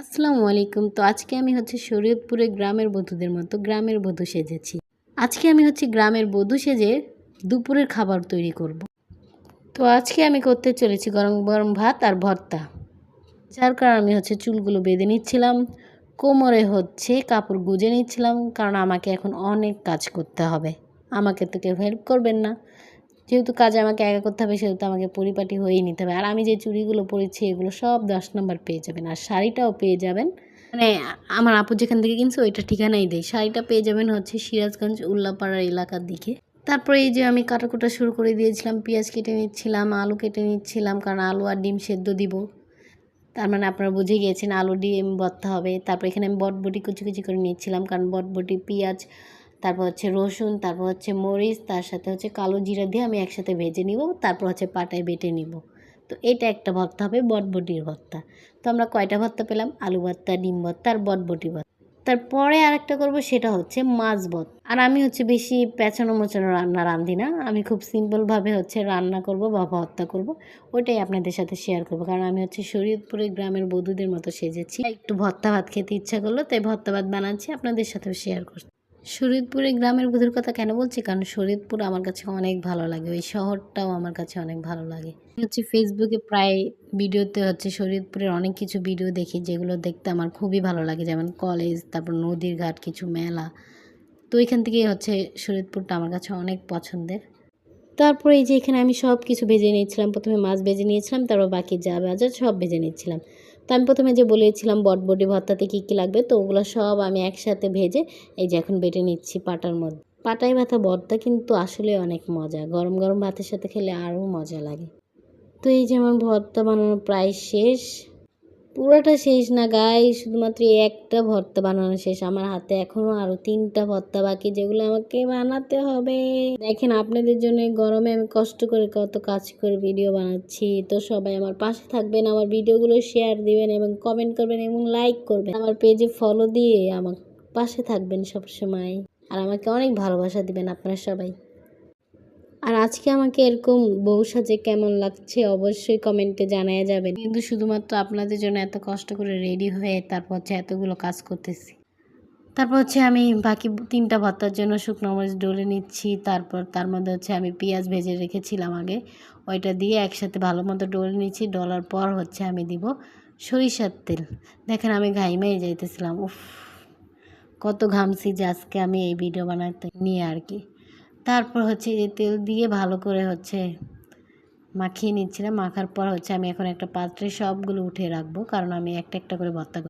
আসসালামু আলাইকুম। তো আজকে আমি শরীয়তপুরে গ্রামের বধূদের মতো গ্রামের বধূ সেজেছি। আজকে আমি গ্রামের বধূ সেজে দুপুরের খাবার তৈরি করব। তো আজকে আমি করতে চলেছি গরম গরম ভাত আর ভর্তা। যার কারণে আমি চুলগুলো বেঁধে নিচ্ছিলাম, কোমরে কাপড় গুঁজে নিচ্ছিলাম, কারণ আমাকে এখন অনেক কাজ করতে হবে। আমাকে তো কেউ হেল্প করবেন না। যেহেতু কাজ আমাকে একা করতে হবে, সেহেতু আমাকে পরিপাটি হয়েই নিতে হবে। আর আমি যে চুড়িগুলো পরেছি এগুলো সব 10 নম্বর পেয়ে যাবেন, আর শাড়িটাও পেয়ে যাবেন। মানে আমার আপু যেখান থেকে কিনছে ওইটা ঠিকানাই দেয়। শাড়িটা পেয়ে যাবেন সিরাজগঞ্জ উল্লাপাড়ার এলাকার দিকে। তারপরে এই যে আমি কাটাকুটা শুরু করে দিয়েছিলাম, পেঁয়াজ কেটে নিচ্ছিলাম, আলু কেটে নিচ্ছিলাম, কারণ আলু আর ডিম সেদ্ধ দিব। তার মানে আপনারা বুঝে গিয়েছেন আলু ডিম ভর্তা হবে। তারপর এখানে আমি বটবটি কুচি কুচি করে নিচ্ছিলাম, কারণ বটবটি, পেঁয়াজ, তারপর রসুন, তারপর মরিচ, তার সাথে কালো জিরা দিয়ে আমি একসাথে ভেজে নিব। তারপর পাটায় বেটে নিব। তো এটা একটা ভর্তা হবে, বটবটির ভর্তা। তো আমরা কয়টা ভর্তা পেলাম? আলু ভর্তা, ডিম ভর্তা আর বটবটি ভর্তা। তারপরে আরেকটা করব, সেটা মাছ ভর্তা। আর আমি বেশি পেঁচানো মোচানো রান্না রাঁধি না। আমি খুব সিম্পলভাবে রান্না করব বা ভর্তা করব। ওইটাই আপনাদের সাথে শেয়ার করব, কারণ আমি শরীয়তপুরে গ্রামের বধূদের মতো সেজেছি। একটু ভর্তা ভাত খেতে ইচ্ছা করলো, তাই ভর্তা ভাত বানাচ্ছি, আপনাদের সাথেও শেয়ার করছি। শরীয়তপুরে গ্রামের বধূর কথা কেন বলছি? কারণ শরীয়তপুর আমার কাছে অনেক ভালো লাগে, ওই শহরটাও আমার কাছে অনেক ভালো লাগে। ফেসবুকে প্রায় ভিডিওতে শরীয়তপুরের অনেক কিছু ভিডিও দেখি, যেগুলো দেখতে আমার খুবই ভালো লাগে, যেমন কলেজ, তারপর নদীর ঘাট, কিছু মেলা। তো এখান থেকেই শরীয়তপুরটা আমার কাছে অনেক পছন্দের। তারপরে এই যে এখানে আমি সব কিছু ভেজে নিয়েছিলাম। প্রথমে মাছ ভেজে নিয়েছিলাম, তারপর বাকি যা ভাজা সব ভেজে নিচ্ছিলাম। তো আমি প্রথমে যে বলেছিলাম বটবটি ভর্তাতে কী কী লাগবে, তো ওগুলো সব আমি একসাথে ভেজে এই যে এখন বেটে নিচ্ছি পাটার মধ্যে। পাটায় ভাতা ভর্তা কিন্তু আসলে অনেক মজা, গরম গরম ভাতের সাথে খেলে আরও মজা লাগে। তো এই যে আমার ভর্তা বানানো প্রায় শেষ। পুরোটা শেষ না গাই, শুধুমাত্র একটা ভর্তা বানানো শেষ। আমার হাতে এখনও আরও 3টা ভর্তা বাকি, যেগুলো আমাকে বানাতে হবে। দেখেন, আপনাদের জন্য গরমে আমি কষ্ট করে কত কাজ করে ভিডিও বানাচ্ছি। তো সবাই আমার পাশে থাকবেন, আমার ভিডিওগুলো শেয়ার দিবেন এবং কমেন্ট করবেন এবং লাইক করবেন। আমার পেজে ফলো দিয়ে আমার পাশে থাকবেন সবসময়, আর আমাকে অনেক ভালোবাসা দিবেন আপনারা সবাই। আর আজকে আমাকে এরকম বউ সাজে কেমন লাগছে অবশ্যই কমেন্টে জানায় যাবেন। কিন্তু শুধুমাত্র আপনাদের জন্য এত কষ্ট করে রেডি হয়ে তারপর এতগুলো কাজ করতেছি। তারপর আমি বাকি 3টা ভর্তার জন্য শুকনো মরিচ ডলে নিচ্ছি। তারপর তার মধ্যে আমি পেঁয়াজ ভেজে রেখেছিলাম আগে, ওইটা দিয়ে একসাথে ভালো মতো ডলে নিচ্ছি। ডলার পর আমি দিব সরিষার তেল। দেখেন আমি ঘাইমেই যাইতেছিলাম, উফ কত ঘামছি যে আজকে আমি এই ভিডিও বানাতে নিয়ে আর কি। তারপর এই তেল দিয়ে ভালো করে মাখিয়ে নিচ্ছিলাম। মাখার পর আমি এখন একটা পাত্রে সবগুলো উঠিয়ে রাখবো, কারণ আমি একটা একটা করে ভর্তা